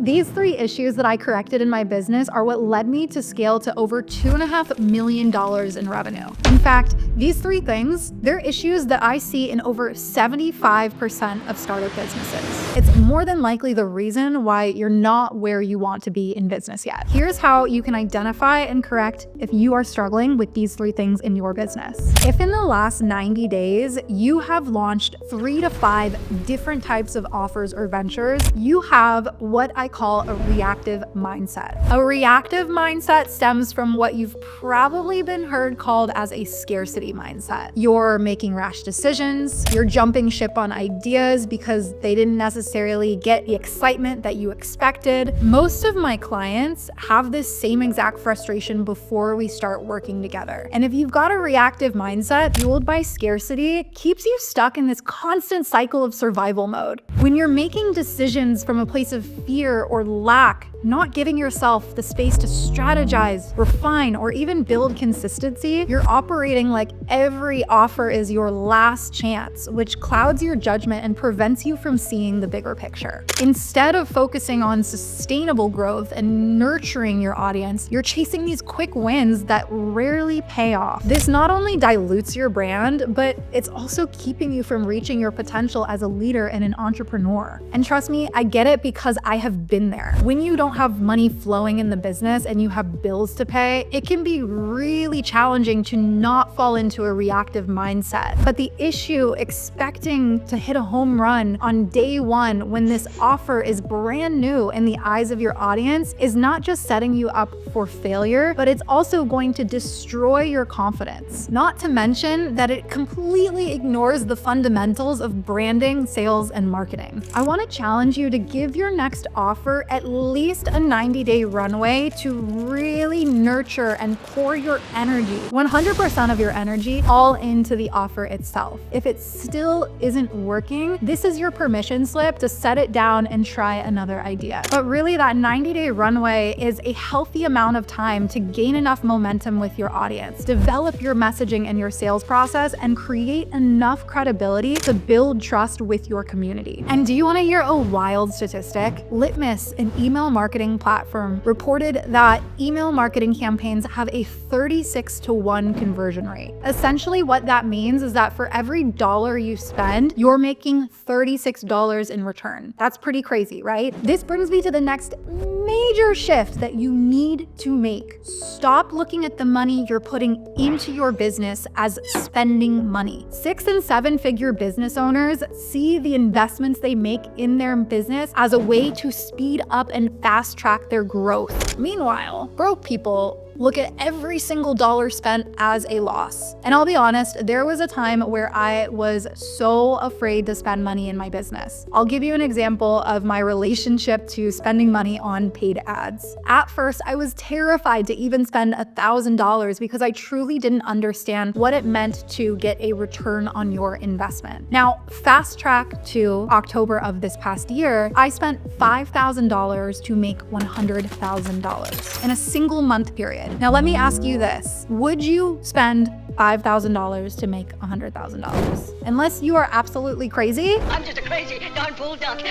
These 3 issues that I corrected in my business are what led me to scale to over $2.5 million in revenue. In fact, these 3 things, they're issues that I see in over 75% of startup businesses. It's more than likely the reason why you're not where you want to be in business yet. Here's how you can identify and correct if you are struggling with these 3 things in your business. If in the last 90 days, you have launched 3 to 5 different types of offers or ventures, you have what I call a reactive mindset. A reactive mindset stems from what you've probably been heard called as a scarcity mindset. You're making rash decisions, you're jumping ship on ideas because they didn't necessarily get the excitement that you expected. Most of my clients have this same exact frustration before we start working together. And if you've got a reactive mindset fueled by scarcity, it keeps you stuck in this constant cycle of survival mode. When you're making decisions from a place of fear or lack, not giving yourself the space to strategize, refine, or even build consistency, you're operating like every offer is your last chance, which clouds your judgment and prevents you from seeing the bigger picture. Instead of focusing on sustainable growth and nurturing your audience, you're chasing these quick wins that rarely pay off. This not only dilutes your brand, but it's also keeping you from reaching your potential as a leader and an entrepreneur. And trust me, I get it because I have been there. When you don't have money flowing in the business and you have bills to pay, it can be really challenging to not fall into a reactive mindset. But the issue, expecting to hit a home run on day one when this offer is brand new in the eyes of your audience, is not just setting you up for failure, but it's also going to destroy your confidence. Not to mention that it completely ignores the fundamentals of branding, sales, and marketing. I want to challenge you to give your next offer at least a 90-day runway to really nurture and pour your energy, 100% of your energy, all into the offer itself. If it still isn't working, this is your permission slip to set it down and try another idea. But really, that 90-day runway is a healthy amount of time to gain enough momentum with your audience, develop your messaging and your sales process, and create enough credibility to build trust with your community. And do you want to hear a wild statistic? Litmus, an email marketing platform, reported that email marketing campaigns have a 36-to-1 conversion rate. Essentially, what that means is that for every dollar you spend, you're making $36 in return. That's pretty crazy, right? This brings me to the next major shift that you need to make. Stop looking at the money you're putting into your business as spending money. 6- and 7-figure business owners see the investments they make in their business as a way to speed up and fast track their growth. Meanwhile, broke people look at every single dollar spent as a loss. And I'll be honest, there was a time where I was so afraid to spend money in my business. I'll give you an example of my relationship to spending money on paid ads. At first, I was terrified to even spend $1,000 because I truly didn't understand what it meant to get a return on your investment. Now, fast track to October of this past year, I spent $5,000 to make $100,000 in a single month period. Now, let me ask you this. Would you spend $5,000 to make $100,000? Unless you are absolutely crazy. I'm just a crazy darn fool duck.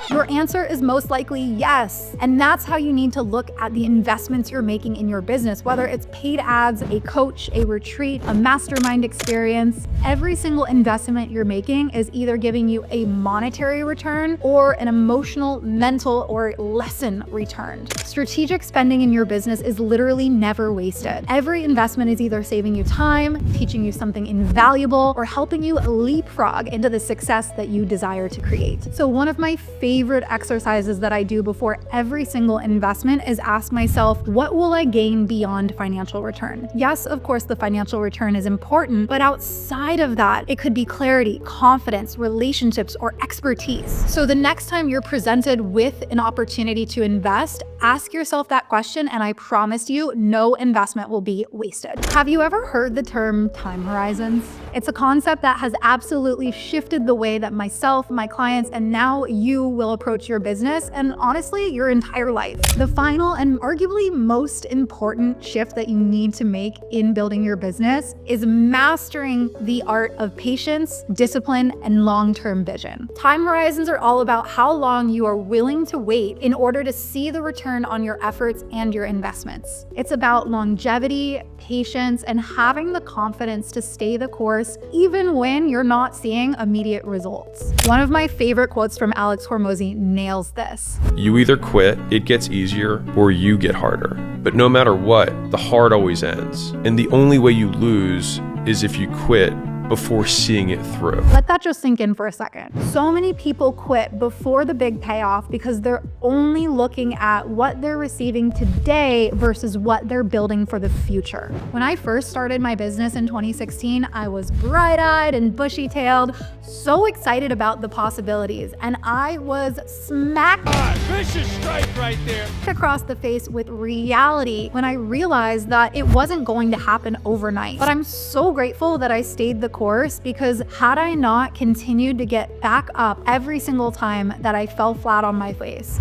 Your answer is most likely yes. And that's how you need to look at the investments you're making in your business, whether it's paid ads, a coach, a retreat, a mastermind experience. Every single investment you're making is either giving you a monetary return or an emotional, mental, or lesson return. Strategic spending in your business is literally never wasted. Every investment is either saving you time, teaching you something invaluable, or helping you leapfrog into the success that you desire to create. So one of my favorite exercises that I do before every single investment is ask myself, what will I gain beyond financial return? Yes, of course, the financial return is important, but outside of that, it could be clarity, confidence, relationships, or expertise. So the next time you're presented with an opportunity to invest, ask yourself that question, and I promise you, no investment will be wasted. Have you ever heard the term time horizons? It's a concept that has absolutely shifted the way that myself, my clients, and now you will approach your business and honestly, your entire life. The final and arguably most important shift that you need to make in building your business is mastering the art of patience, discipline, and long-term vision. Time horizons are all about how long you are willing to wait in order to see the return on your efforts and your investments. It's about longevity, patience, and having the confidence to stay the course even when you're not seeing immediate results. One of my favorite quotes from Alex Hormozi nails this. You either quit, it gets easier, or you get harder. But no matter what, the hard always ends. And the only way you lose is if you quit before seeing it through. Let that just sink in for a second. So many people quit before the big payoff because they're only looking at what they're receiving today versus what they're building for the future. When I first started my business in 2016, I was bright-eyed and bushy-tailed, so excited about the possibilities, and I was smacked vicious strike right there across the face with reality when I realized that it wasn't going to happen overnight. But I'm so grateful that I stayed the course, because had I not continued to get back up every single time that I fell flat on my face,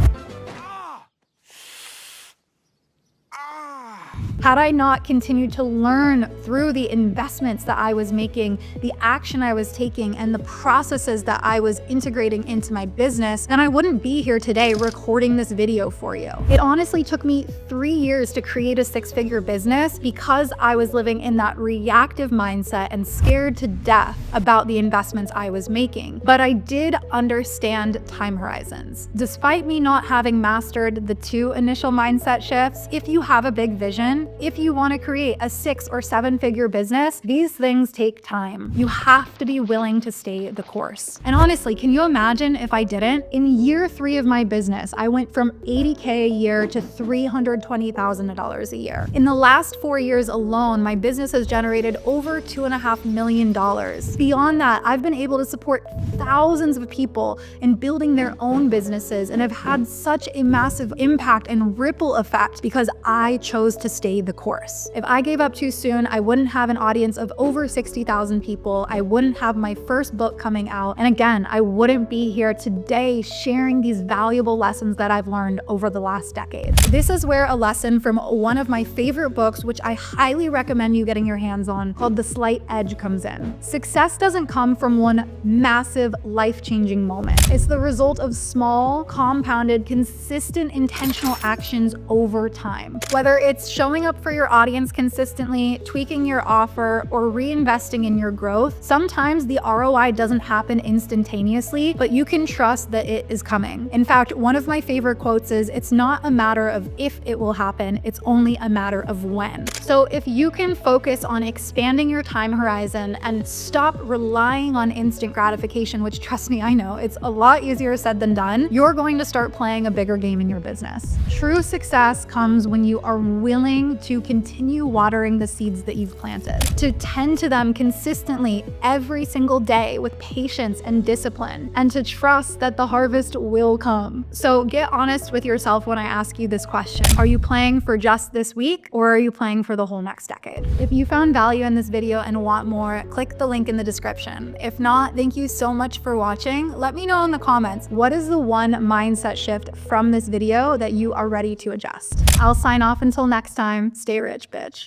had I not continued to learn through the investments that I was making, the action I was taking, and the processes that I was integrating into my business, then I wouldn't be here today recording this video for you. It honestly took me 3 years to create a 6-figure business because I was living in that reactive mindset and scared to death about the investments I was making. But I did understand time horizons. Despite me not having mastered the 2 initial mindset shifts, if you have a big vision, if you want to create a 6 or 7-figure business, these things take time. You have to be willing to stay the course. And honestly, can you imagine if I didn't? In year 3 of my business, I went from $80K a year to $320,000 a year. In the last 4 years alone, my business has generated over $2.5 million. Beyond that, I've been able to support thousands of people in building their own businesses and have had such a massive impact and ripple effect because I chose to stay the course. If I gave up too soon, I wouldn't have an audience of over 60,000 people. I wouldn't have my first book coming out. And again, I wouldn't be here today sharing these valuable lessons that I've learned over the last decade. This is where a lesson from one of my favorite books, which I highly recommend you getting your hands on, called The Slight Edge, comes in. Success doesn't come from one massive life-changing moment. It's the result of small, compounded, consistent, intentional actions over time. Whether it's showing up for your audience consistently, tweaking your offer, or reinvesting in your growth, sometimes the ROI doesn't happen instantaneously, but you can trust that it is coming. In fact, one of my favorite quotes is, "It's not a matter of if it will happen, it's only a matter of when." So if you can focus on expanding your time horizon and stop relying on instant gratification, which trust me, I know, it's a lot easier said than done, you're going to start playing a bigger game in your business. True success comes when you are willing to continue watering the seeds that you've planted, to tend to them consistently every single day with patience and discipline, and to trust that the harvest will come. So get honest with yourself when I ask you this question. Are you playing for just this week, or are you playing for the whole next decade? If you found value in this video and want more, click the link in the description. If not, thank you so much for watching. Let me know in the comments, what is the one mindset shift from this video that you are ready to adjust? I'll sign off until next time. Stay rich, bitch.